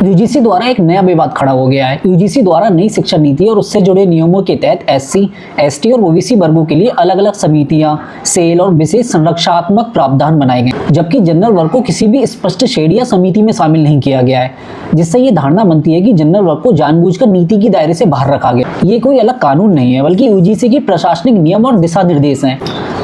UGC द्वारा एक नया विवाद खड़ा हो गया है। यूजीसी द्वारा नई शिक्षा नीति और उससे जुड़े नियमों के तहत एससी, एसटी और ओबीसी वर्गों के लिए अलग अलग समितियां, सेल और विशेष संरक्षणात्मक प्रावधान बनाए गए, जबकि जनरल वर्ग को किसी भी स्पष्ट श्रेणी या समिति में शामिल नहीं किया गया है, जिससे ये धारणा बनती है कि जनरल वर्ग को जानबूझकर नीति के दायरे से बाहर रखा गया। ये कोई अलग कानून नहीं है, बल्कि यूजीसी की प्रशासनिक नियम और दिशा निर्देश हैं,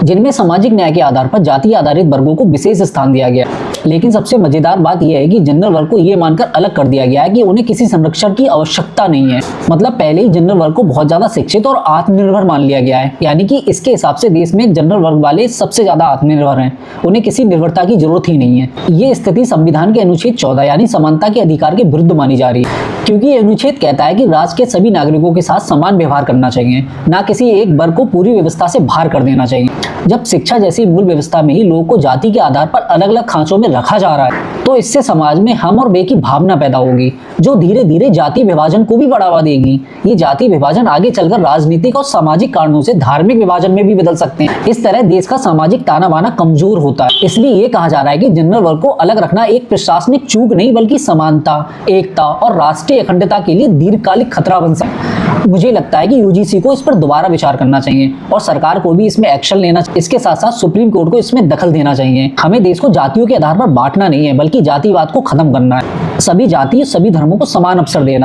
जिनमें सामाजिक न्याय के आधार पर जाति आधारित वर्गों को विशेष स्थान दिया गया। लेकिन सबसे मजेदार बात यह है कि जनरल वर्ग को यह मानकर अलग कर दिया गया है कि उन्हें किसी संरक्षण की आवश्यकता नहीं है। मतलब पहले ही जनरल वर्ग को बहुत ज्यादा शिक्षित और आत्मनिर्भर मान लिया गया है, यानी कि इसके हिसाब से देश में जनरल वर्ग वाले सबसे ज्यादा आत्मनिर्भर हैं, उन्हें किसी निर्भरता की जरूरत ही नहीं है। ये स्थिति संविधान के अनुच्छेद 14 यानी समानता के अधिकार के विरुद्ध मानी जा रही है, क्योंकि ये अनुच्छेद कहता है कि राज्य के सभी नागरिकों के साथ समान व्यवहार करना चाहिए, ना किसी एक वर्ग को पूरी व्यवस्था से बाहर कर देना चाहिए। जब शिक्षा जैसी मूल व्यवस्था में ही लोगों को जाति के आधार पर अलग अलग खांचों में रखा जा रहा है, तो इससे समाज में हम और वे की भावना पैदा होगी, जो धीरे धीरे जाति विभाजन को भी बढ़ावा देगी। ये जाति विभाजन आगे चलकर राजनीतिक और सामाजिक कारणों से धार्मिक विभाजन में भी बदल सकते हैं। इस तरह देश का सामाजिक ताना बाना कमजोर होता है। इसलिए ये कहा जा रहा है कि जनरल वर्ग को अलग रखना एक प्रशासनिक चूक नहीं, बल्कि समानता, एकता और राष्ट्रीय अखंडता के लिए दीर्घकालिक खतरा बन सकता है। मुझे लगता है कि यूजीसी को इस पर दोबारा विचार करना चाहिए और सरकार को भी इसमें एक्शन लेना चाहिए। इसके साथ साथ सुप्रीम कोर्ट को इसमें दखल देना चाहिए। हमें देश को जातियों के आधार पर बांटना नहीं है, बल्कि जातिवाद को खत्म करना है। सभी जाति, सभी धर्मों को समान अवसर देना।